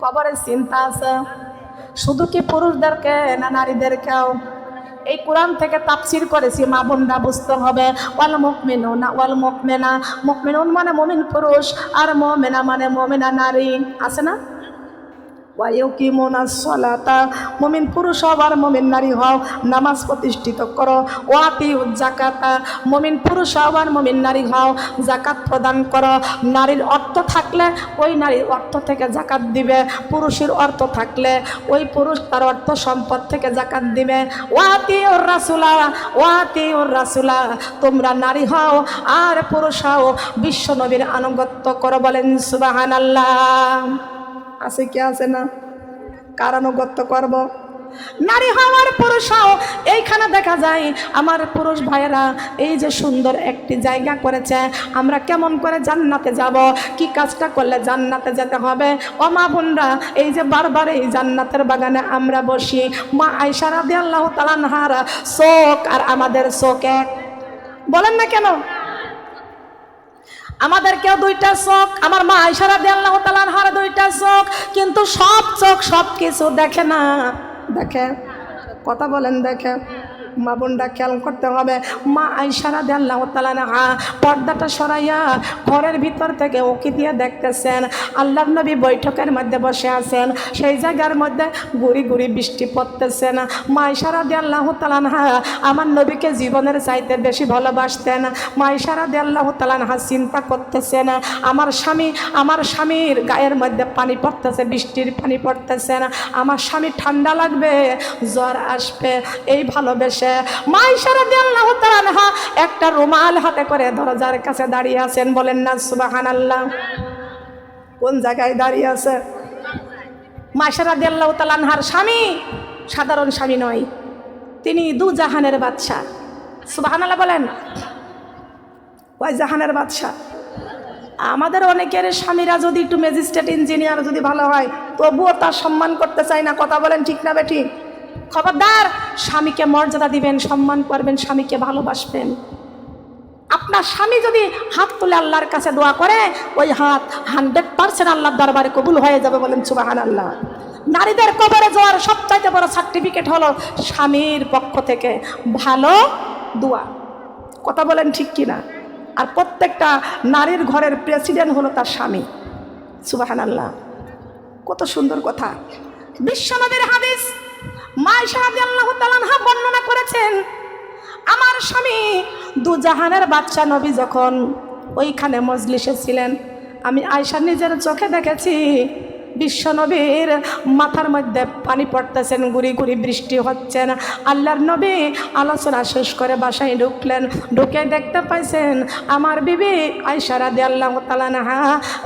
কবরের চিন্তা আছে শুধু কি পুরুষদেরকে না নারীদেরকেও? এই কোরআন থেকে তাফসীর করেছি, মা বোনরা বুঝতে হবে। ওয়াল মুমিনুনা ওয়াল মুমিনা, মুমিনুন মানে মুমিন পুরুষ, আর মুমিনা মানে মুমিনা নারী। আছে না? ওয়ায়ুকিমুনাস সালাতা, মুমিন পুরুষ হও আর মুমিন নারী হও, নামাজ প্রতিষ্ঠিত করো। ওয়াতিউজ যাকাতা, মুমিন পুরুষ হও আর মুমিন নারী হও, যাকাত প্রদান করো। নারীর অর্থ থাকলে ওই নারীর অর্থ থেকে যাকাত দিবে, পুরুষের অর্থ থাকলে ওই পুরুষ তার অর্থ সম্পদ থেকে যাকাত দিবে। ওয়াতিউর রাসূলা ওয়াতিউর রাসূলা, তোমরা নারী হও আর পুরুষ হও, বিশ্ব নবীর আনুগত্য করো। বলেন সুবহানাল্লাহ। আছে কি আছে না? কার আনুগত্য করব? নারী হওয়ার পুরুষ হও। এইখানে দেখা যায় আমার পুরুষ ভাইয়েরা এই যে সুন্দর একটি জায়গা করেছে, আমরা কেমন করে জান্নাতে যাব, কি কাজটা করলে জান্নাতে যেতে হবে। ও মা বোনরা, এই যে বারবার এই জান্নাতের বাগানে আমরা বসি, মা আয়েশা রাদিয়াল্লাহু তাআলা আনহার চোখ আর আমাদের চোখ এক। বলেন না কেন? আমাদের কেউ দুইটা চোখ, আমার মা আয়েশা রাদিয়াল্লাহু তাআলা আনহার দুইটা চোখ, কিন্তু সব চোখ সব কিছু দেখে না। দেখে? কথা বলেন, দেখে? মা বোনরা খেয়াল করতে হবে। মা আয়েশা রাদিয়াল্লাহু তাআলা আনহা পর্দাটা সরাইয়া ঘরের ভিতর থেকে উকি দিয়ে দেখতেছেন আল্লাহর নবী বৈঠকের মধ্যে বসে আছেন, সেই জায়গার মধ্যে গুড়ি গুড়ি বৃষ্টি পড়তেছেন। মা আয়েশা রাদিয়াল্লাহু তাআলা আনহা আমার নবীকে জীবনের চাইতে বেশি ভালোবাসতেন। মা আয়েশা রাদিয়াল্লাহু তাআলা আনহা চিন্তা করতেছেন, আমার স্বামীর গায়ের মধ্যে পানি পড়তেছে, বৃষ্টির পানি পড়তেছে, আমার স্বামী ঠান্ডা লাগবে, জ্বর আসবে, এই ভালোবেসে মা আয়েশা রাদিয়াল্লাহু তাআলা আনহা একটা রুমাল হাতে করে দরজার কাছে দাঁড়িয়ে আছেন। বলেন না সুবহানাল্লাহ। কোন জায়গায় দাঁড়িয়ে আছে? মা আয়েশা রাদিয়াল্লাহু তাআলা আনহার স্বামী সাধারণ স্বামী নয়, তিনি দু জাহানের বাদশা। সুবহানাল্লাহ বলেন। ওই জাহানের বাদশা। আমাদের অনেকের স্বামীরা যদি একটু ম্যাজিস্ট্রেট ইঞ্জিনিয়ার যদি ভালো হয়, তবুও তার সম্মান করতে চায় না। কথা বলেন ঠিক না বেঠিক? খবরদার, স্বামীকে মর্যাদা দিবেন, সম্মান করবেন, স্বামীকে ভালোবাসবেন। আপনার স্বামী যদি হাত তুলে আল্লাহর কাছে দোয়া করে, ওই হাত 100% আল্লাহর দরবারে কবুল হয়ে যাবে। বলেন সুবহানাল্লাহ। নারীদের কবরে যাওয়ার সবচাইতে বড় সার্টিফিকেট হলো স্বামীর পক্ষ থেকে ভালো দোয়া। কথা বলেন ঠিক কিনা? আর প্রত্যেকটা নারীর ঘরের প্রেসিডেন্ট হলো তার স্বামী। সুবহানাল্লাহ। কত সুন্দর কথা। বিশ্বনবীর হাদিস মা আয়েশা রাদিয়াল্লাহু তাআলা আনহা বর্ণনা করেছেন, আমার স্বামী দু জাহানের বাদশা নবী যখন ওইখানে মজলিসে ছিলেন, আমি আয়েশা নিজের চোখে দেখেছি বিশ্বনবীর মাথার মধ্যে পানি পড়তেছেন, গুড়ি গুড়ি বৃষ্টি হচ্ছেন। আল্লাহর নবী আলোচনা শেষ করে বাসায় ঢুকলেন, ঢুকে দেখতে পাইছেন আমার বিবি আয়েশা রাদিয়াল্লাহু তাআলা আনহা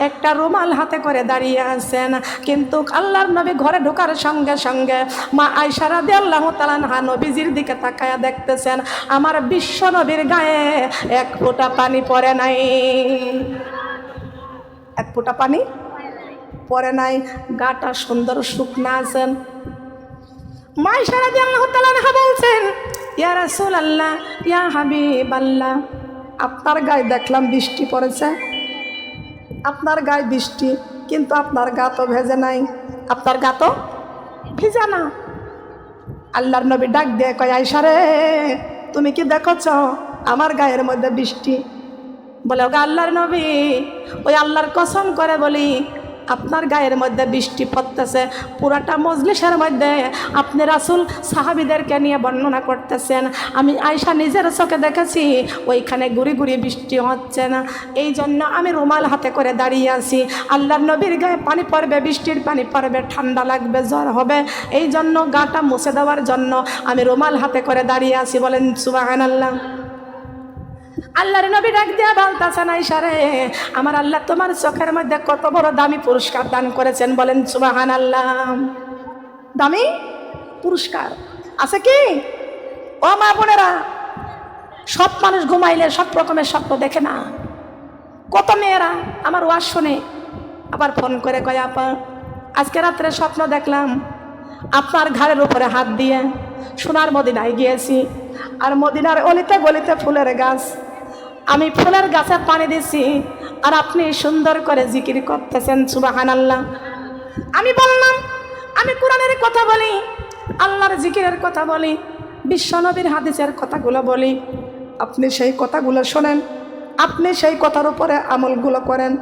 একটা রুমাল হাতে করে দাঁড়িয়ে আছেন। কিন্তু আল্লাহর নবী ঘরে ঢোকার সঙ্গে সঙ্গে মা আয়েশা রাদিয়াল্লাহু তাআলা আনহা নবীজির দিকে তাকায়া দেখতেছেন আমার বিশ্ব নবীর গায়ে এক ফোঁটা পানি পড়ে নাই। এক ফোঁটা পানি পরে নাই, গাটা সুন্দর শুকনা আছেন। মা আয়েশা রাদিয়াল্লাহু তাআলা আনহা বলছেন, ইয়া রাসূলুল্লাহ, ইয়া হাবিবাল্লাহ, আপনার গায়ে দেখলাম বৃষ্টি পড়েছে, আপনার গায়ে বৃষ্টি, কিন্তু আপনার গা তো ভেজে নাই, আপনার গা তো ভিজা না। আল্লাহর নবী ডাক দিয়ে কয়, আয়েশা রে, তুমি কি দেখছ আমার গায়ের মধ্যে বৃষ্টি? বলে, ওগো আল্লাহর নবী, ওই আল্লাহর কসম করে বলি আপনার গায়ের মধ্যে বৃষ্টি পড়তেছে। পুরাটা মজলিসের মধ্যে আপনি রাসূল সাহাবীদেরকে নিয়ে বর্ণনা করতেছেন, আমি আয়েশা নিজের চোখে দেখেছি ওইখানে গুড়ি গুড়ি বৃষ্টি হচ্ছে না, এই জন্য আমি রুমাল হাতে করে দাঁড়িয়ে আছি। আল্লাহর নবীর গায়ে পানি পড়বে, বৃষ্টির পানি পড়বে, ঠান্ডা লাগবে, জ্বর হবে, এই জন্য গাটা মুছে দেওয়ার জন্য আমি রুমাল হাতে করে দাঁড়িয়ে আছি। বলেন সুবহানাল্লাহ। আল্লাহর নবী ডাক দিয়া বলতেছেন, আয়েশা রে, আমার আল্লাহ তোমার চোখের মধ্যে কত বড় দামি পুরস্কার দান করেছেন। বলেন সুবহানাল্লাহ। দামি পুরস্কার আছে কি? ও মা বোনেরা, সব মানুষ ঘুমাইলে সব রকমের স্বপ্ন দেখে না। কত মেয়েরা আমার ওয়াজ শুনে আবার ফোন করে কয়, আপা আজকে রাত্রে স্বপ্ন দেখলাম আপনার ঘাড়ের উপরে হাত দিয়ে সোনার মদিনায় গিয়েছি, আর মদিনার অলিতে গলিতে ফুলের গাছ, আমি ফুলের গাছে পানি দিছি, আর আপনি সুন্দর করে জিকির করতেছেন সুবহানাল্লাহ। আমি বললাম আমি কোরআনের কথা বলি, আল্লাহর জিকিরের কথা বলি, বিশ্বনবীর হাদিসের কথাগুলো বলি, আপনি সেই কথাগুলো শোনেন, আপনি সেই কথার উপরে আমলগুলো করেন।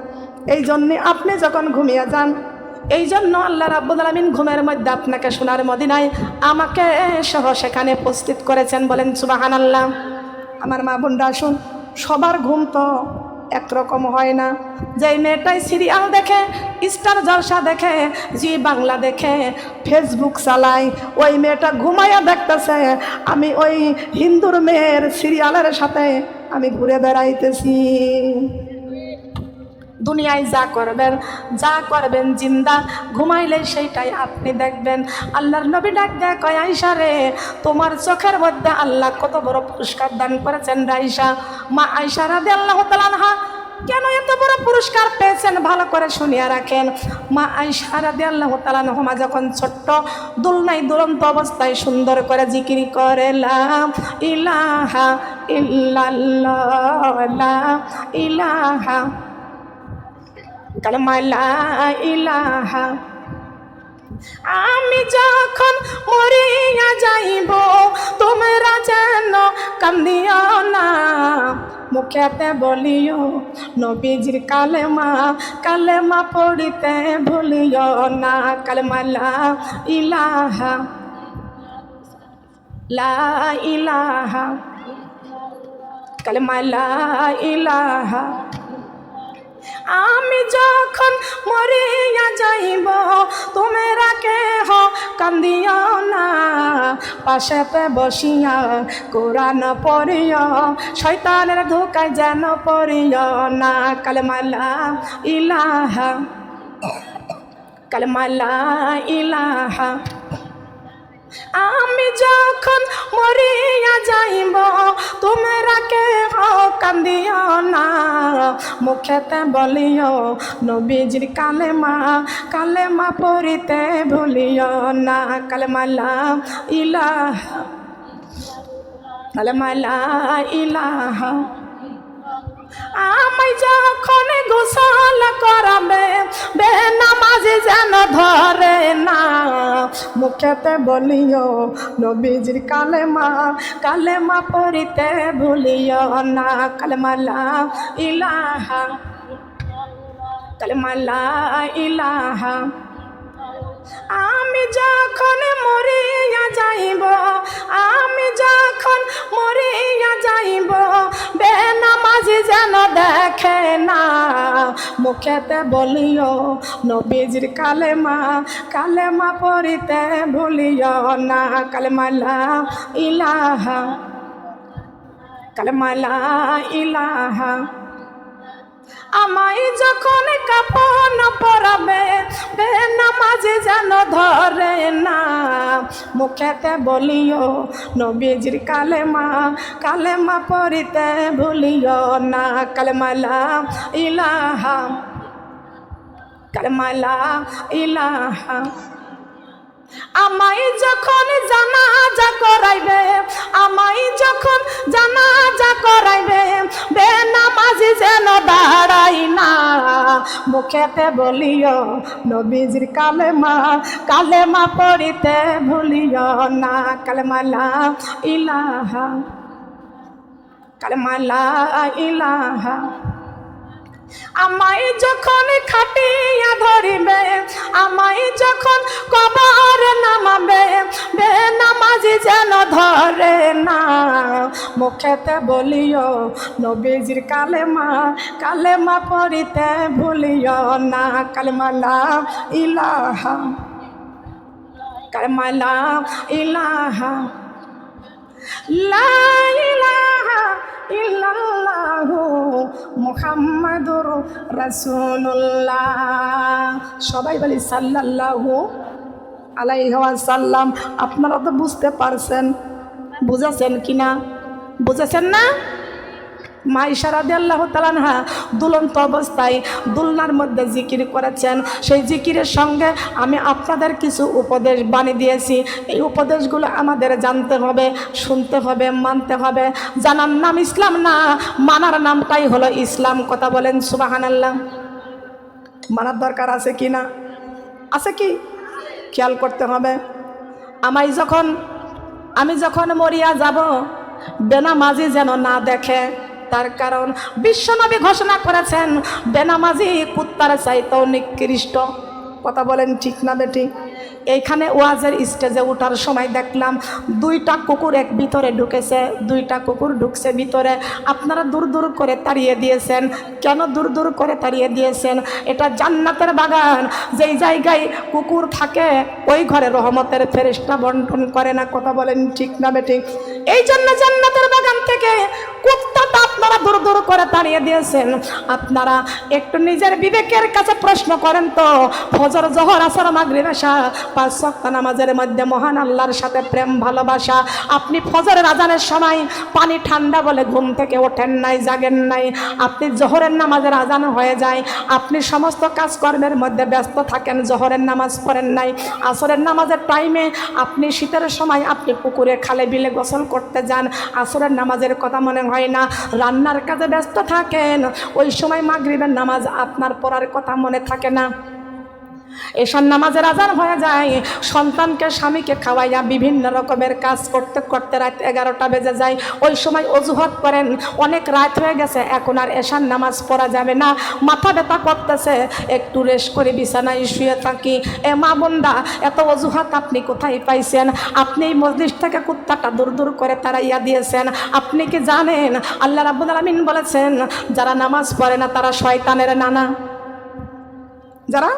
এই জন্যে আপনি যখন ঘুমিয়ে যান, এই জন্য আল্লাহ রাব্বুল আলামিন ঘুমের মধ্যে আপনাকে সোনার মদিনায় আমাকে সহ সেখানে উপস্থিত করেছেন। বলেন সুবহানাল্লাহ। আমার মা বোনরা আসুন, সবার ঘুম তো একরকম হয় না। যেই মেয়েটাই সিরিয়াল দেখে, স্টার জলসা দেখে, জি বাংলা দেখে, ফেসবুক চালায়, ওই মেয়েটা ঘুমাইয়া দেখতেছে আমি ওই হিন্দুর মেয়ের সিরিয়ালের সাথে আমি ঘুরে বেড়াইতেছি। দুনিয়ায় যা করবেন জিন্দা ঘুমাইলে সেইটাই আপনি দেখবেন। আল্লাহর নবী ডাক দেয় কয় আয়েশা রে, তোমার চোখের মধ্যে আল্লাহ কত বড় পুরস্কার দান করেছেন রে আয়েশা। মা আয়েশা রাদিয়াল্লাহু তাআলা আনহা কেন এত বড় পুরস্কার পেয়েছেন ভালো করে শুনিয়া রাখেন। মা আয়েশা রাদিয়াল্লাহু তাআলা আনহা যখন ছোট্ট দুলনায় দুলন্ত অবস্থায় সুন্দর করে জিকির করে লা ইলাহা ইল্লাল্লাহ লা ইলাহা কালেমা লা ইলাহা, আমি যখন মরিয়া যাইব তোমরা যেন কান্দিও না, মুখেতে বলিও নবীজির কালেমা, কালেমা পড়িতে ভুলিও না। কালেমা লা ইলাহা লা ইলাহা কালেমা লা ইলাহা, আমি যখন মরিয়া যাইব তোমরা কেহ কান্দিও না, পাশেতে বসিয়া কোরআন পড়িও, শয়তানের ধোকায় যেন পড়িও না। কালেমা লা ইলাহা কালেমা লা ইলাহা, আমি যখন মরিয়া যাইব তোমরা কেহ কান্দিও না, মুখেতে বলিও নবীজির কালেমা, কালেমা পড়িতে ভুলিও না। কালেমা লা ইলাহা কালেমা লা ইলাহা, আমি যখন গোসল করাবে বেনামাজি যেন ধরে না, মুখেতে বলিও নবীজির কালেমা, কালেমা পড়িতে ভুলিও না। কালেমা লা ইলাহা কালেমা লা ইলাহা, আমি যখন মরিয়া যাইব, আমি যখন মরিয়া যাইব বেনামাজি যেন দেখে না, মুখেতে বলিও নবীজির কালেমা, কালেমা পড়িতে ভুলিও না। কালেমা লা ইলাহা কালেমা লা ইলাহা, আমায় যখন কাপন পরাবে বেনামাজি যেন ধরে না, মুখেতে বলিও নবীজির কালেমা, কালেমা পড়িতে ভুলিও না। কালেমা লা ইলাহা কালেমা লা ইলাহা, আমায় যখন জানাজা করাইবে, আমায় যখন জানাজা করাইবে বেনামাজি যেন দাঁড়াই না, মুখেতে বলিও নবীজির কালেমা, কালেমা পড়িতে ভুলিও না। কালেমা লা ইলাহা কালেমা লা ইলাহা, আমায় যখন খাটিয়া ধরিবে, আমায় যখন কবরে নামাবে বেনামাজি যেন ধরে না, মুখেতে বলিও নবীজির কালেমা, কালেমা পড়িতে ভুলিও না। কালেমা লা ইলাহা কালেমা লা ইলাহা লা ইলাহা ইল্লাল্লাহু মুহাম্মাদুর রাসূলুল্লাহ। সবাই বলি সাল্লাল্লাহু আলাইহি ওয়াসাল্লাম। আপনারা তো বুঝতে পারছেন, বুঝেছেন কিনা? বুঝেছেন না? মা আয়েশা রাদিয়াল্লাহু তাআলা আনহা দুলন্ত অবস্থায় দুলনার মধ্যে জিকির করেছেন। সেই জিকিরের সঙ্গে আমি আপনাদের কিছু উপদেশ বাণী দিয়েছি। এই উপদেশগুলো আমাদের জানতে হবে, শুনতে হবে, মানতে হবে। জানার নাম ইসলাম না, মানার নামটাই হলো ইসলাম। কথা বলেন সুবহানাল্লাহ। মানার দরকার আছে কি না? আছে কি? খেয়াল করতে হবে। আমি যখন মরিয়া যাব, বেনামাজি যেন না দেখে। তার কারণ বিশ্বনবী ঘোষণা করেছেন বেনামাজি কুত্তার চাইতেও নিকৃষ্ট। কথা বলেন ঠিক না বেটি? এইখানে ওয়াজের স্টেজে ওঠার সময় দেখলাম 2টা কুকুর এক ভিতরে ঢুকেছে, 2টা কুকুর ঢুকছে ভিতরে। আপনারা দূর দূর করে তাড়িয়ে দিয়েছেন। কেন দূর দূর করে তাড়িয়ে দিয়েছেন? এটা জান্নাতের বাগান, যেই জায়গায় কুকুর থাকে ওই ঘরে রহমতের ফেরেশতা বন্টন করে না। কথা বলেন ঠিক না বেটি? এই জন্য জান্নাতের বাগান থেকে কুত্তাটা আপনারা দূর দূর করে তাড়িয়ে দিয়েছেন। আপনারা একটু নিজের বিবেকের কাছে প্রশ্ন করেন তো, ফজর, জোহর, আসর, মাগরিব, এশা 5 ওয়াক্ত নামাজের মধ্যে মহান আল্লাহর সাথে প্রেম ভালোবাসা। আপনি ফজরের আজানের সময় পানি ঠান্ডা বলে ঘুম থেকে ওঠেন নাই, জাগেন নাই। আপনি জোহরের নামাজের আজান হয়ে যায়, আপনি সমস্ত কাজকর্মের মধ্যে ব্যস্ত থাকেন, জোহরের নামাজ পড়েন নাই। আসরের নামাজের টাইমে আপনি শীতের সময় আপনি পুকুরে খালে বিলে গোসল করতে যান, আসরের নামাজের কথা মনে হয় না, রান্নার কাজে ব্যস্ত থাকেন। ওই সময় মাগরিবের নামাজ আপনার পড়ার কথা মনে থাকে না। এশার নামাজের আজান হয়ে যায়, সন্তানকে স্বামীকে খাওয়াইয়া বিভিন্ন রকমের কাজ করতে করতে রাত 11টা বেজে যায়। ওই সময় অজুহাত করেন অনেক রাত হয়ে গেছে, এখন আর এশার নামাজ পড়া যাবে না, মাথা ব্যথা করতেছে, একটু রেস্ট করে বিছানায় শুয়ে থাকি। এ মা বোনরা, এত অজুহাত আপনি কোথায় পাইছেন? আপনি এই মসজিদ থেকে কুত্তাটা দূর দূর করে তাড়াইয়া দিয়েছেন। আপনি কি জানেন আল্লাহ রাব্বুল আলামিন বলেছেন যারা নামাজ পড়ে না তারা শয়তানের নানা। যারা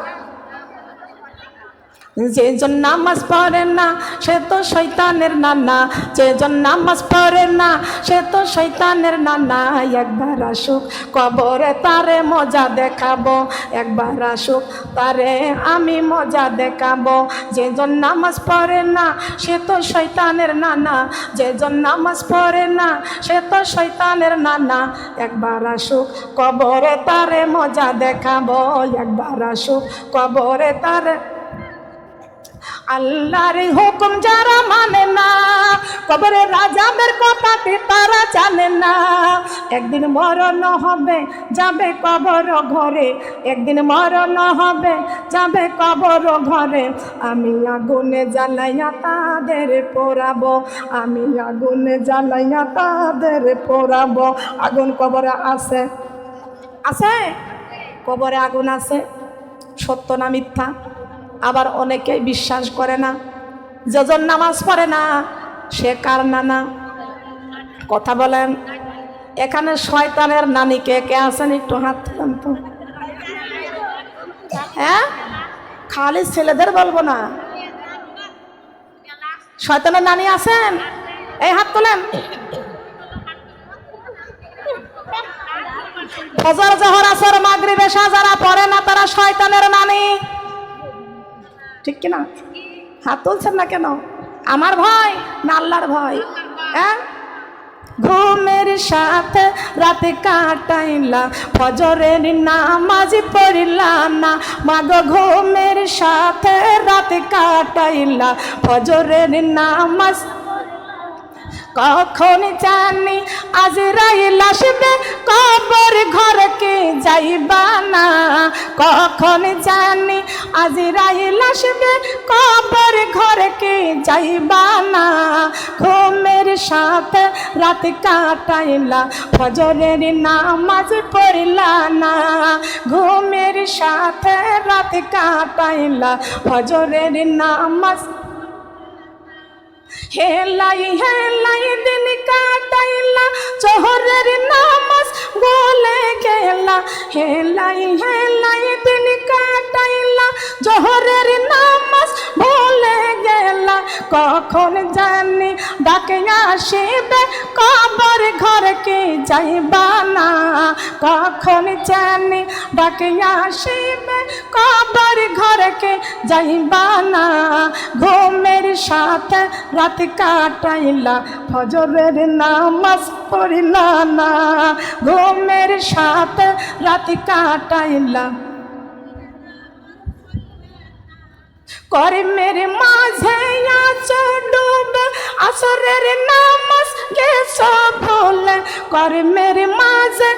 যেজন নামাজ পড়ে না সে তো শয়তানের নানা, যেজন নামাজ পড়ে না সে তো শয়তানের নানা। একবার আসুক কবরে তারে মজা দেখাবো, একবার আসুক তারে আমি মজা দেখাবো। যেজন নামাজ পড়ে না সে তো শয়তানের নানা, যেজন নামাজ পড়ে না সে তো শয়তানের নানা। একবার আসুক কবরে তারে মজা দেখাবো, একবার আসুক কবরে তারে। আল্লাহর হুকুম যারা মানে না, কবরে রাজাবের কথাটি তারা জানে না। একদিন মরণ হবে যাবে কবর ঘরে, একদিন মরণ হবে যাবে কবর ঘরে। আমি আগুনে জ্বালাইয়া তাদের পোড়াবো, আমি আগুনে জ্বালাইয়া তাদের পোড়াবো। আগুন কবরে আছে, আছে কবরে আগুন আছে। সত্য না মিথ্যা? আবার অনেকেই বিশ্বাস করে না। যেজন নামাজ পড়ে না সে কার নানা? কথা বলেন। এখানে শয়তানের নানি কে কে আছেন একটু হাত তুলেন তো। হ্যাঁ, খালি ছেলেদের বলবো না, শয়তানের নানি আছেন? এই হাত তোলেন। ফজর, জোহর, আসর, মাগরিব, এশা যারা পড়ে না তারা শয়তানের নানি। ঠিক কিনা? হাত তুলছেন না কেন? আমার ভয় না আল্লাহর ভয়? হ্যাঁ, ঘুমের সাথে রাতে কাটাইলা, ফজরের নামাজ পড়িলাম না। মাগো ঘুমের সাথে রাতে কাটাইলা, ফজরের নামাজ। কখন জানি আজরাইল আসবে কবর ঘরে কে যাইবা না, কখন জানি আজরাইল আসবে কবর ঘরে কে যাইবা না। ঘুমের সাথে রাত কাটাইলা, ফজরের নামাজ পড়িলা না। ঘুমের সাথে রাত কাটাইলা, ফজরের নামাজ। হেলাই হেলাই দিন কাটাইলা, জোহরের নামাজ ভুলে গেলা। হেলাই হেলাই দিন কাটাইলা, জোহরের নামাজ ভুলে গেলা। কখন জানি ডাকে আসিবে কবর ঘরে কে যাইবা না, কখন জানি ডাকে আসিবে কবর ঘরে কে যাইবা না। ঘুমের সাথে রাত কাটাইলা, ফজরের নামাজ পড়িলা না। ঘুমের সাথে রাত কাটাইলা, কর্মের মাঝে আছো ডুবে, আসরের নামাজ গেছো ভুলে। কর্মের মাঝে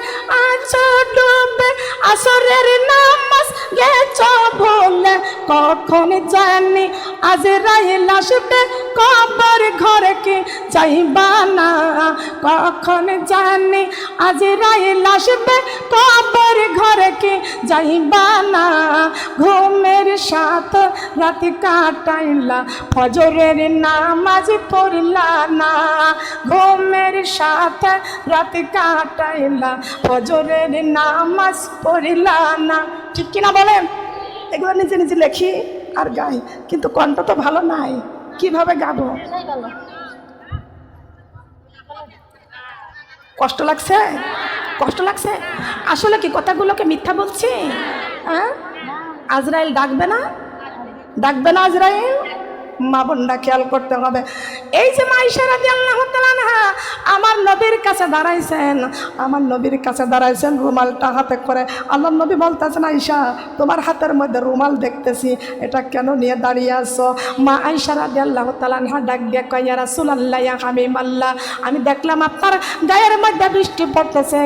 আছো ডুবে, আসরের নামাজ গেছ ভুলে, কখন জানি আজরাইল আসবে কবর ঘরে কি যাইবা না, কখন জানি আজরাইল আসবে কবর ঘরে কি যাইবা না। ঘুমের সাথে রাত কাটাইলা, ফজরের নামাজ পড়লা না, ঘুমের সাথে রাত কাটাইলা, ফজরের নামাজ পড়লা না। ঠিক কিনা বলেন? এগুলো নিজে নিজে লেখি আর গাই, কিন্তু কণ্ঠ তো ভালো নাই, কিভাবে গাবো? কষ্ট লাগছে? কষ্ট লাগছে? আসলে কি কথাগুলোকে মিথ্যা বলছি? হ্যাঁ, আজরাইল ডাকবে না? ডাকবে না আজরাইল? মা বোনরা খেয়াল করতে হবে। এই যে মা আয়েশা রাদিয়াল্লাহু তাআলা আনহা আমার নবীর কাছে দাঁড়াইছেন, আমার নবীর কাছে দাঁড়াইছেন রুমালটা হাতে করে। আল্লাহর নবী বলতেছেন, আয়েশা তোমার হাতের মধ্যে রুমাল দেখতেছি, এটা কেন নিয়ে দাঁড়িয়ে আছো? মা আয়েশা রাদিয়াল্লাহু তাআলা আনহা ডাক দিয়ে কয়, ইয়া রাসূলুল্লাহ, ইয়া হাবিবাল্লাহ, আমি দেখলাম আপনার গায়ের মধ্যে বৃষ্টি পড়তেছে,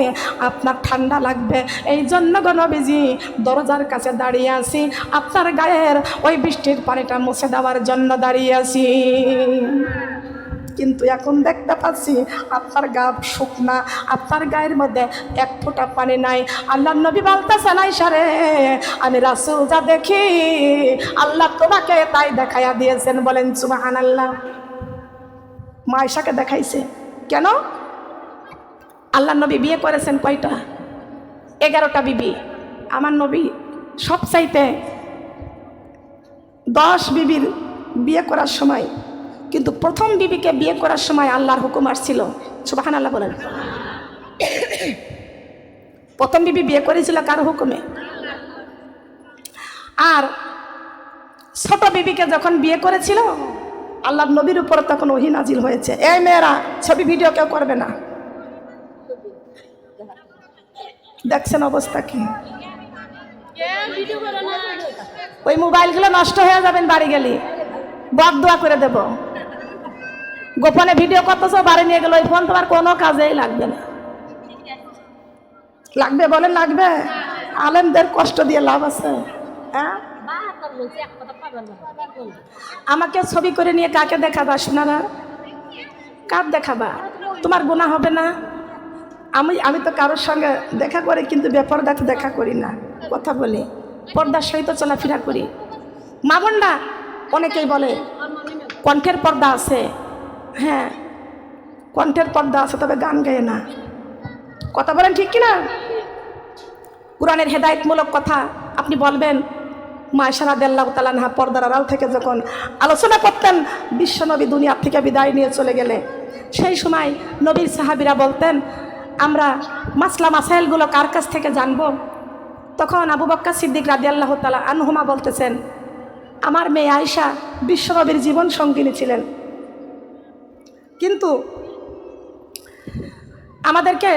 আপনার ঠান্ডা লাগবে, এই জন্য গো নবীজি দরজার কাছে দাঁড়িয়ে আছি, আপনার গায়ের ওই বৃষ্টির পানিটা মুছে দেওয়ার জন্য দাঁড়িয়ে আছি। কিন্তু এখন দেখতে পাচ্ছি আপনার গা শুকনা, আপনার গায়ের মধ্যে এক ফোঁটা পানি নাই। আল্লাহর নবী বলতেছেন, আয়েশা রে, আমি রাসূল যা দেখি আল্লাহ তোমাকে তাই দেখাইয়া দিয়েছেন। বলেন সুবহানাল্লাহ। মা আয়েশাকে দেখাইছে কেন? আল্লাহর নবী বিয়ে করেছেন কয়টা? 11টা বিবি। আমার নবী সবচাইতে 10 বিবির বিয়ে করার সময়, কিন্তু প্রথম বিবিকে বিয়ে করার সময় আল্লাহর হুকুম আসছিল। সুবহানাল্লাহ বলেন। প্রথম বিবি বিয়ে করেছিল কার হুকুমে? আর ছোট বিবিকে যখন বিয়ে করেছিল আল্লাহর নবীর উপর তখন ওহী নাজিল হয়েছে, এই মেয়েরা ছবি ভিডিও কেউ করবে না। দেখছেন অবস্থা কি? ওই মোবাইলগুলো নষ্ট হয়ে যাবেন, বাড়ি গেলে বদদোয়া করে দেব। গোপনে ভিডিও করতেছো, বাড়ি নিয়ে গেল, ওই ফোন তোমার কোনো কাজেই লাগবে না। লাগবে? বলেন লাগবে? আলেমদের কষ্ট দিয়ে লাভ আছে? হ্যাঁ, আমাকে ছবি করে নিয়ে কাকে দেখাবা শোনারা? কার দেখাবা? তোমার গুনাহ হবে না? আমি তো কারোর সঙ্গে দেখা করি, কিন্তু বেপরদাতে দেখা করি না, কথা বলি, পর্দার সহিত চলাফেরা করি। মা বোনরা অনেকেই বলে কণ্ঠের পর্দা আছে। হ্যাঁ, কণ্ঠের পর্দা আছে, তবে গান গায় না, কথা বলেন ঠিক কিনা? কোরআনের হেদায়েতমূলক কথা আপনি বলবেন। মা আয়েশা রাদিয়াল্লাহু তাআলা আনহা পর্দার আড়াল থেকে যখন আলোচনা করতেন, বিশ্বনবী দুনিয়া থেকে বিদায় নিয়ে চলে গেলে সেই সময় নবীর সাহাবীরা বলতেন, আমরা মাসলা মাসাইলগুলো কার কাছ থেকে জানবো? তখন আবু বকর সিদ্দিক রাদিয়াল্লাহু তাআলা আনহুমা বলতেছেন, আমার মেয়ে আয়েশা বিশ্বনবীর জীবন সঙ্গিনী ছিলেন, কিন্তু আমাদেরকে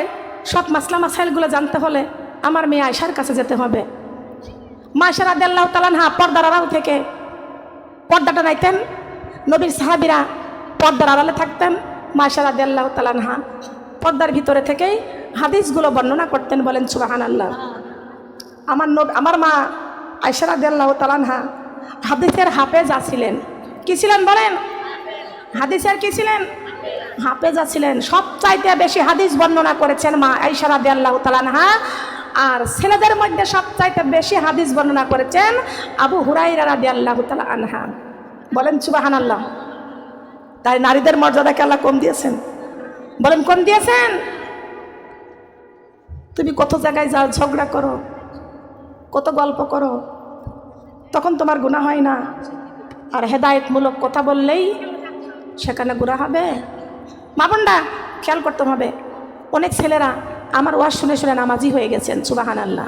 সব মাসলা মাসাইলগুলো জানতে হলে আমার মেয়ে আয়েশার কাছে যেতে হবে। মা আয়েশা রাদিয়াল্লাহু তাআলা আনহা পর্দার আড়াল থেকে পর্দাটা নাইতেন, নবীর সাহাবীরা পর্দার আড়ালে থাকতেন, মা আয়েশা রাদিয়াল্লাহু তাআলা আনহা পর্দার ভিতরে থেকেই হাদিসগুলো বর্ণনা করতেন। বলেন সুবহানাল্লাহ। আমার মা আয়েশা রাদিয়াল্লাহু তাআলা আনহা হাদিসের হাফেজা ছিলেন। কি ছিলেন বলেন? হাদিসের কি ছিলেন? হাফেজা ছিলেন। সবচাইতে বেশি হাদিস বর্ণনা করেছেন মা আয়েশা রাদিয়াল্লাহু তাআলা আনহা। আর ছেলেদের মধ্যে সবচাইতে বেশি হাদিস বর্ণনা করেছেন আবু হুরায়রা রাদিয়াল্লাহু তাআলা আনহা। বলেন সুবহানাল্লাহ। তাই নারীদের মর্যাদাকে আল্লাহ কম দিয়েছেন? বলেন কম দিয়েছেন? তুমি কত জায়গায় যাও, ঝগড়া করো, কত গল্প করো, তখন তোমার গুনাহ হয় না? আর হেদায়েতমূলক কথা বললেই সেখানে গুনাহ হবে? মা বোনরা খেয়াল করতে হবে। অনেক ছেলেরা আমার ওয়াজ শুনে শুনে নামাজি হয়ে গেছেন, সুবহানাল্লাহ।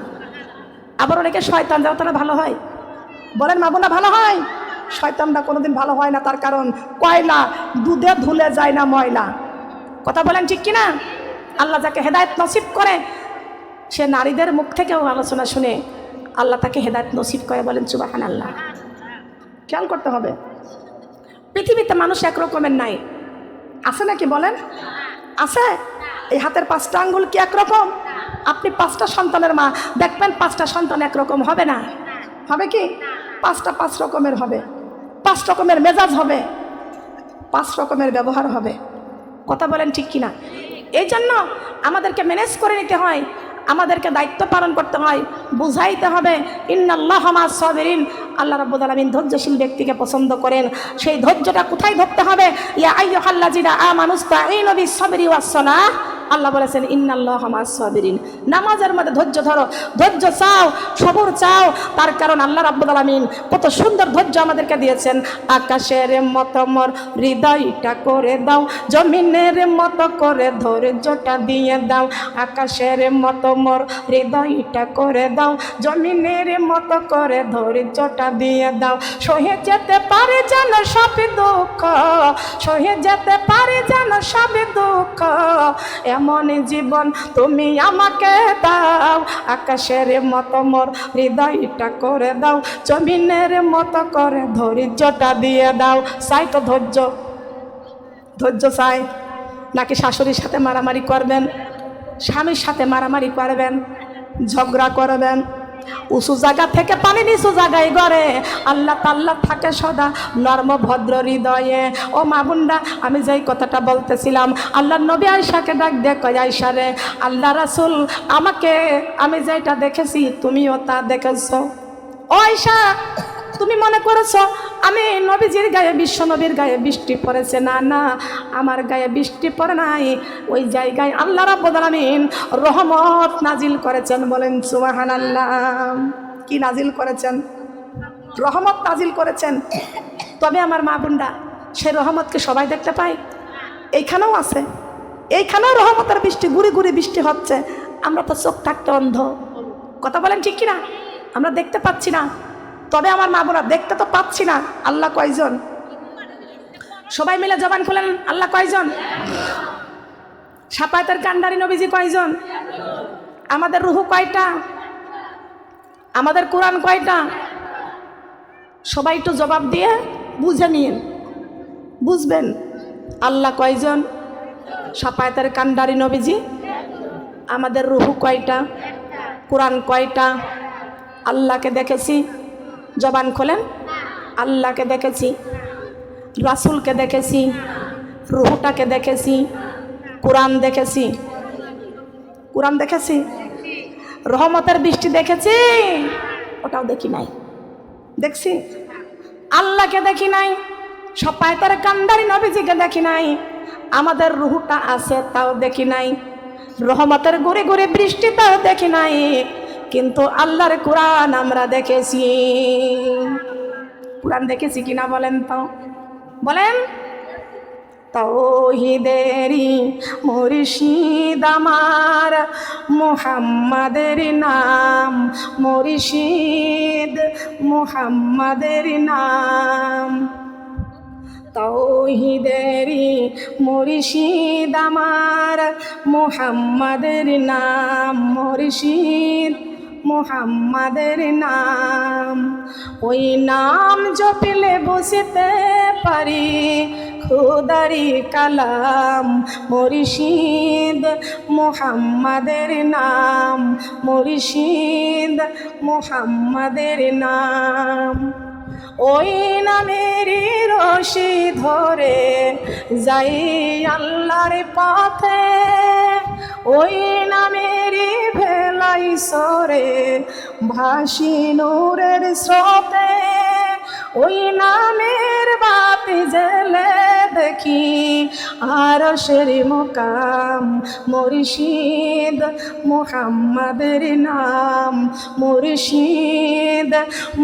আবার অনেকে শয়তান, যাও তারা ভালো হয়। বলেন মা বোনরা ভালো হয়? শয়তানরা কোনোদিন ভালো হয় না, তার কারণ কয়লা দুধে ধুলে যায় না ময়লা, কথা বলেন ঠিক কিনা? আল্লাহ যাকে হেদায়েত নসিব করে সে নারীদের মুখ থেকেও আলোচনা শুনে আল্লাহ তাকে হেদায়েত নসিব করে। বলেন সুবহানাল্লাহ। খেয়াল করতে হবে। পৃথিবীতে মানুষ একরকমের নাই, আছে নাকি বলেন? আছে? এই হাতের 5টা আঙ্গুল কি একরকম? আপনি 5টা সন্তানের মা, দেখবেন 5টা সন্তান একরকম হবে না। হবে কি? 5টা 5 রকমের হবে, 5 রকমের মেজাজ হবে, 5 রকমের ব্যবহার হবে। কথা বলেন ঠিক কিনা? এই জন্য আমাদেরকে ম্যানেজ করে নিতে হয়, আমাদেরকে দায়িত্ব পালন করতে হয়, বুঝাইতে হবে। ইন্নাল্লাহা মা'আস সাবিরিন, আল্লাহ রাব্বুল আলামিন ধৈর্যশীল ব্যক্তিকে পছন্দ করেন। সেই ধৈর্যটা কোথায় ধরতে হবে? ইয়া আইয়ুহাল্লাযিনা আমানুস্তাঈনু বিস-সাবরি ওয়াস-সালাহ, আল্লাহ বলেছেন ইন্নাল্লাহা মা'আস সাবিরিন। নামাজের মধ্যে ধৈর্য ধরো, ধৈর্য চাও, সবর চাও। তার কারণ আল্লাহ রাব্বুল আলামিন কত সুন্দর ধৈর্য আমাদেরকে দিয়েছেন। আকাশের মতো মোর হৃদয়টা করে দাও, জমিনের মতো করে ধৈর্যটা দিয়ে দাও। আকাশের মতো মোর হৃদয়টা করে দাও, জমিনের মতো করে ধৈর্যটা দিয়ে দাও। সহে যেতে পারে যেন সব দুঃখ, সহে যেতে পারে যেন সব দুঃখ, এমন জীবন তুমি আমাকে দাও। আকাশের মতো মোর হৃদয়টা করে দাও, জমিনের মতো করে ধৈর্যটা দিয়ে দাও। চাই তো ধৈর্য, ধৈর্য চাই। নাকি শাশুড়ির সাথে মারামারি করবেন, স্বামীর সাথে মারামারি করবেন, ঝগড়া করবেন? উঁচু জায়গা থেকে পানি নিচু জায়গায় গড়ে, আল্লাহ তাল্লাহ থাকে সদা নর্ম ভদ্র হৃদয়ে। ও মা বোনরা, আমি যেই কথাটা বলতেছিলাম, আল্লাহ নবী আয়েশাকে ডাক দিয়ে কয়, আয়েশা রে, আল্লাহ রাসূল আমাকে, আমি যেটা দেখেছি তুমিও তা দেখেছো। ও আয়েশা, তুমি মনে করেছো আমি নবীজির গায়ে, বিশ্ব নবীর গায়ে বৃষ্টি পড়েছে? না না, আমার গায়ে বৃষ্টি পড়ে নাই। ওই জায়গায় আল্লাহ রাব্বুল আলামিন রহমত নাজিল করেছেন। বলেন সুবহানাল্লাহ। কি নাজিল করেছেন? রহমত নাজিল করেছেন। তবে আমার মা বোনরা, সেই রহমতকে সবাই দেখতে পায়? এইখানেও আছে, এইখানেও রহমতের বৃষ্টি, গুড়ি গুড়ি বৃষ্টি হচ্ছে। আমরা তো চোখ থাকতে অন্ধ। কথা বলেন ঠিক কিনা? আমরা দেখতে পাচ্ছি না। তবে আমার মা বোনা, দেখতে তো পাচ্ছি না। আল্লাহ কয়জন? সবাই মিলে জবান খুলেন, আল্লাহ কয়জন? শাফায়াতের কান্ডারি নবীজি কয়জন? আমাদের রুহু কয়টা? আমাদের কোরআন কয়টা? সবাই একটু জবাব দিয়ে বুঝে নিন, বুঝবেন। আল্লাহ কয়জন? শাফায়াতের কান্ডারি নবীজি। আমাদের রুহু কয়টা? কোরআন কয়টা? আল্লাহকে দেখেছি, জবান খোলেন। আল্লাহকে দেখেছি, রাসূলকে দেখেছি, রুহুটাকে দেখেছি, কোরআন দেখেছি। কোরআন দেখেছি, রহমতের বৃষ্টি দেখেছি, ওটাও দেখি নাই। দেখছি, আল্লাহকে দেখি নাই, শাফায়াতের কান্ডারি নবীজিকে দেখি নাই, আমাদের রুহুটা আছে তাও দেখি নাই, রহমতের গুড়ি গুড়ি বৃষ্টি তাও দেখি নাই, কিন্তু আল্লাহর কোরআন আমরা দেখেছি। কোরআন দেখেছি কিনা বলেন তো? বলেন। তাওহীদেরই মুর্শিদ আমার, মুহাম্মাদের নাম মুর্শিদ, মুহাম্মাদের নাম। তাওহীদেরই মুর্শিদ আমার, মুহাম্মাদের নাম মুর্শিদ, মুহাম্মাদের নাম। ওই নাম জপলে বুঝতে পারি খুদারি কালাম, মুর্শিদ মুহাম্মাদের নাম মুর্শিদ, মুহাম্মাদের নাম। ওই নামেরই রশি ধরে যাই আল্লাহর পথে, ওই নামেরই ভেলাই সরে ভাসি নূরের স্রোতে। ওই নামের বাতি জেলে দেখি আরশের মুকাম, মুর্শিদ মুহাম্মাদের নাম মুর্শিদ,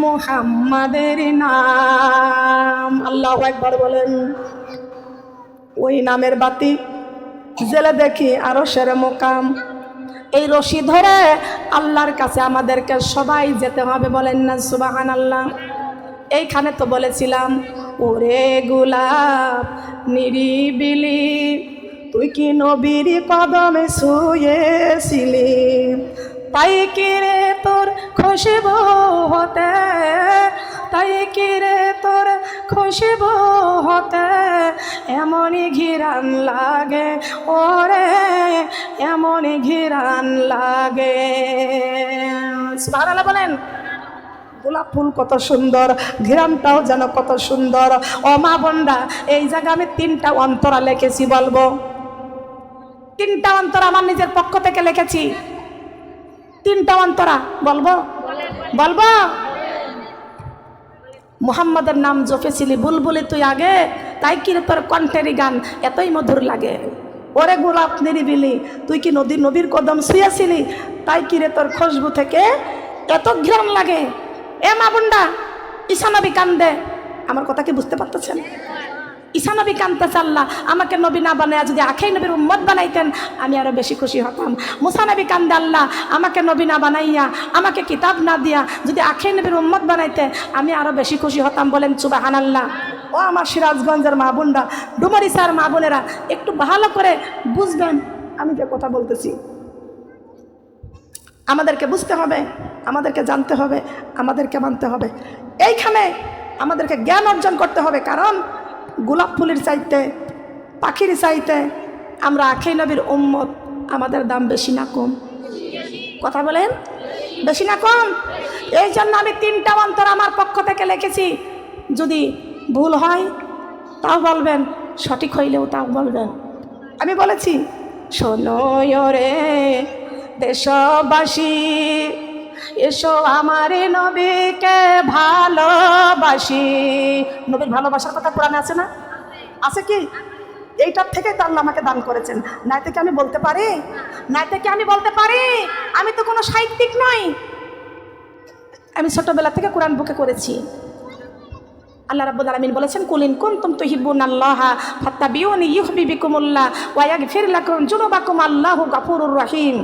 মুহাম্মাদের নাম। আল্লাহু আকবার বলেন। ওই নামের বাতি জেলে দেখি আরশের মুকাম। এই রশি ধরে আল্লাহর কাছে আমাদেরকে সবাই যেতে হবে। বলেন না সুবহানাল্লাহ। এইখানে তো বলেছিলাম, ওরে গোলাপ নিরিবিলি তুই কি নবীর কদমে শুয়েছিলি, তাই কি রে তোর খুশবু হতে, তাই কি রে তোর খুশবু হতে এমনই ঘিরান লাগে ওরে, এমনই ঘিরান লাগে। সুবহানাল্লাহ বলেন। গোলাপ ফুল কত সুন্দর, ঘিরানটাও যেন কত সুন্দর। ও মা বোনরা, এই জায়গা আমি 3টা অন্তরা লিখেছি, বলবো 3টা অন্তরা আমার নিজের পক্ষ থেকে লিখেছি। 3টা অন্তরা বলবো, বলবো। মুহাম্মাদের নাম জপেছিলি বুলবুলি তুই আগে, তাই কি তোর কণ্ঠেরই গান এতই মধুর লাগে। ওরে গোলাপ নিরিবিলি, তুই কি নবীর কদম শুয়েছিলি, তাই কি রে তোর খুশবু থেকে এত ঘ্রাণ লাগে। এ মা বোনরা, ঈসা নবী কান্দে, আমার কথা কি বুঝতে পারতেছেন? ঈসা নবী কান্দতেছে, আল্লাহ আমাকে নবী না বানায় যদি আখেই নবীর উম্মত বানাইতেন আমি আরো বেশি খুশি হতাম। মুসা নবী কান্দে, আল্লাহ আমাকে নবী না বানাইয়া, আমাকে কিতাব না দিয়া যদি আখেই নবীর উম্মত বানাইতে আমি আরো বেশি খুশি হতাম। বলেন সুবহানাল্লাহ। ও আমার সিরাজগঞ্জের মা বোনরা, ডুমারিসার মা বোনেরা, একটু ভালো করে বুঝবেন আমি যে কথা বলতেছি। আমাদেরকে বুঝতে হবে, আমাদেরকে জানতে হবে, আমাদেরকে মানতে হবে। এইখানে আমাদেরকে জ্ঞান অর্জন করতে হবে, কারণ গোলাপ ফুলের চাইতে, পাখির চাইতে আমরা আখেই নবীর উম্মত, আমাদের দাম বেশি না কম? কথা বলেন, বেশি না কম? এই জন্য আমি 3টা অন্তর আমার পক্ষ থেকে লিখেছি। যদি ভুল হয় তাও বলবেন, সঠিক হইলেও তাও বলবেন। আমি বলেছি, শোনো রে দেশবাসী, এসো আমার নবীকে ভালোবাসি। নবীর ভালোবাসার কথা কোরআনে আছে না? আছে কি? এইটার থেকে তো আল্লাহ আমাকে দান করেছেন। নাই থেকে আমি বলতে পারি, নাই থেকে আমি বলতে পারি। আমি তো কোনো সাহিত্যিক নই, আমি ছোটবেলা থেকে কোরআন বুকে করেছি। আল্লাহ রাব্বুল আলামিন বলেছেন, কুল ইন কুনতুম তুহিব্বুনাল্লাহা ফাত্তাবিউনি ইউহিব্বুকুমুল্লাহ ওয়া ইয়াগফির লাকুম যুনুবাকুম আল্লাহু গফুরুর রহিম।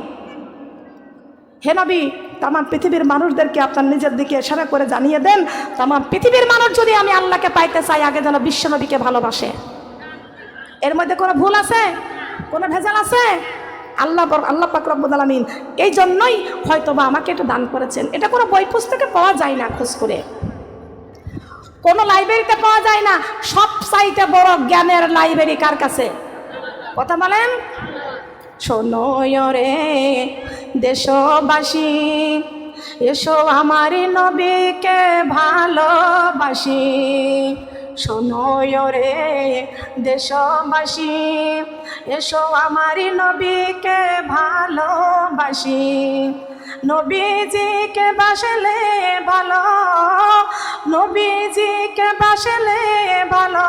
হে নবী, তাম পৃথিবীর মানুষদেরকে আপনার নিজের দিকে ইশারা করে জানিয়ে দেন, তাম পৃথিবীর মানুষ যদি আমি আল্লাহকে পাইতে চাই, আগে যেন বিশ্ব নবীকে ভালোবাসে। এর মধ্যে কোনো ভুল আছে? কোনো ভেজাল আছে? আল্লাহ পাক রব্বুল আলামিন এই জন্যই হয়তোবা আমাকে এটা দান করেছেন। এটা কোনো বই পুস্তকে পাওয়া যায় না, খোঁজ করে কোনো লাইব্রেরিতে পাওয়া যায় না। সব চাইতে বড় জ্ঞানের লাইব্রেরি কার কাছে? কথা বলেন। শোনো রে দেশবাসী, এসো আমার নবীকে ভালোবাসি। শোনো রে দেশবাসী, এসো আমার নবীকে ভালোবাসি। নবীজিকে বাসলে ভালো, নবীজিকে বাসলে ভালো,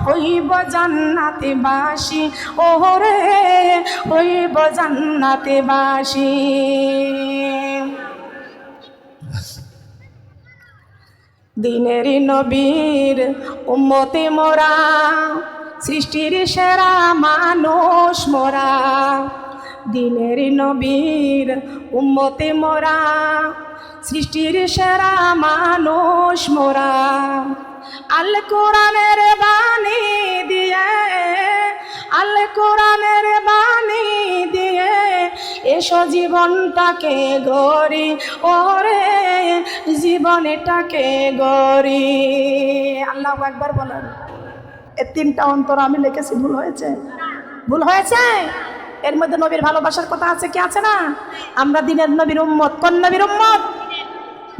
হইব জান্নাতে বাসি। ওরে হইব জান্নাতে বাসি। দিনের নবীর উম্মতে মোরা, সৃষ্টির সেরা মানুষ মোরা। দিনের নবীর উম্মতে মোরা, সৃষ্টির সেরা মানুষ মোরা। আল কোরআনের বাণী দিয়ে, আল কোরআনের বাণী দিয়ে এসো জীবনটাকে গড়ি। ওরে জীবনটাকে গড়ি। আল্লাহু আকবার বলেন। এই 3টা অন্তর আমি লিখেছি, ভুল হয়েছে? ভুল হয়েছে? এর মধ্যে নবীর ভালোবাসার কথা আছে কি আছে না? আমরা দিনের নবীর উম্মত। কোন নবীর উম্মত?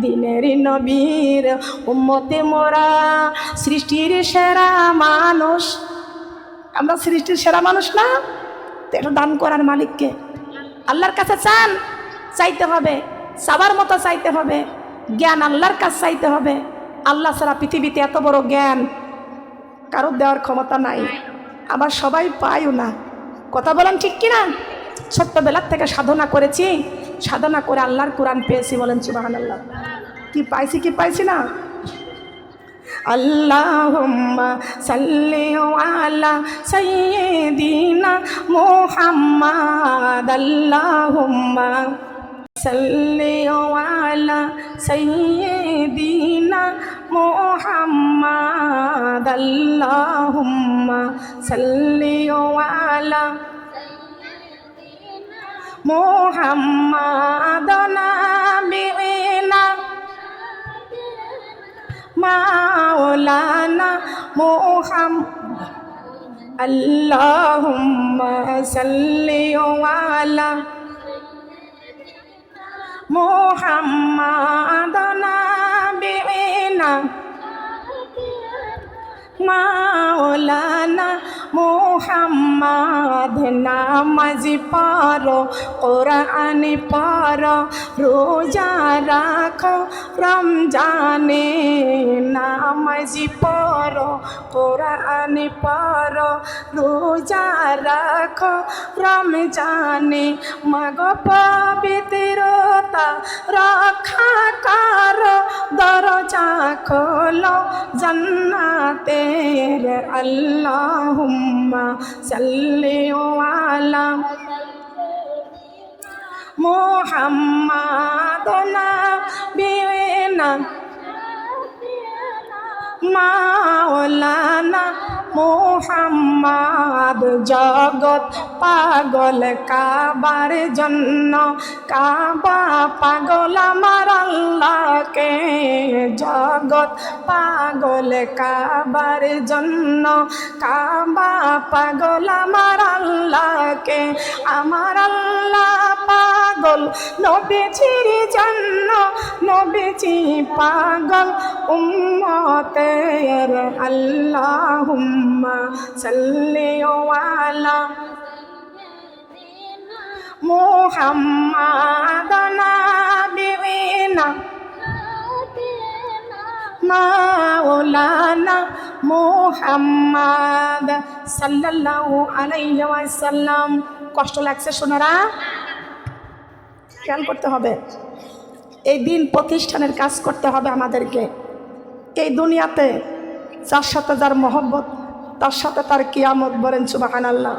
দিনের নবীর উম্মতে মোরা, সৃষ্টির সেরা মানুষ। আমরা সৃষ্টির সেরা মানুষ না? তো এটা দান করার মালিককে আল্লাহর কাছে চান। চাইতে হবে, চাবার মতো চাইতে হবে। জ্ঞান আল্লাহর কাছে চাইতে হবে। আল্লাহ ছাড়া পৃথিবীতে এত বড় জ্ঞান কারোর দেওয়ার ক্ষমতা নাই, আবার সবাই পায়ও না। কথা বলেন ঠিক কিনা? ছোট্টবেলার থেকে সাধনা করেছি, সাধনা করে আল্লাহর কোরআন পেয়েছি। বলেন সুবহানাল্লাহ। কি পাইছি, কি পাইছি না? আল্লাহুম্মা সাল্লি আলা সাইয়্যিদিনা মুহাম্মাদ। আল্লাহুম্মা সাল্লি আলা সাইয়্যিদিনা মুহাম্মাদ। আল্লাহুম্মা সাল্লি আলা মুহাম্মাদ নাবিয়িনা মাওলানা আল্লাহুম্মা সাল্লি আলা মুহাম্মাদ নাবিয়িনা মাওলানা মুহাম্মাদ। নামাজ পড়ো, কোরআন পড়ো, রোজা রাখো রমজানে। নামাজ পড়ো, কোরআন পড়ো, রোজা রাখো রমজানে। মাগো পবিত্রতা রক্ষা করো, দরজা খোলো জান্নাতের। আল্লাহুম্মা সাল্লি আলা মুহাম্মাদ নাবিয়িনা মাওলানা মুহাম্মাদ। জগৎ পাগল কাবার জন্য, কাবা পাগল আমার আল্লাহকে। জগৎ পাগল কাবার জন্য, কাবা পাগল আমার আল্লাহকে। আমার আল্লাহ পাগল নবীজির জন্য, নবীজি পাগল উম্মতের। আল্লাহুম্মা সাল্লি আলা মুহাম্মাদ নাবিয়িনা মাওলানা মুহাম্মাদ সাল্লাল্লাহু আলাইহি ওয়াসাল্লাম। কষ্ট লাগছে সোনারা? খেয়াল করতে হবে, এই দিন প্রতিষ্ঠানের কাজ করতে হবে আমাদেরকে। এই দুনিয়াতে যার সাথে যার মহব্বত, তার সাথে তার কিয়ামত। বলেন সুবহানাল্লাহ।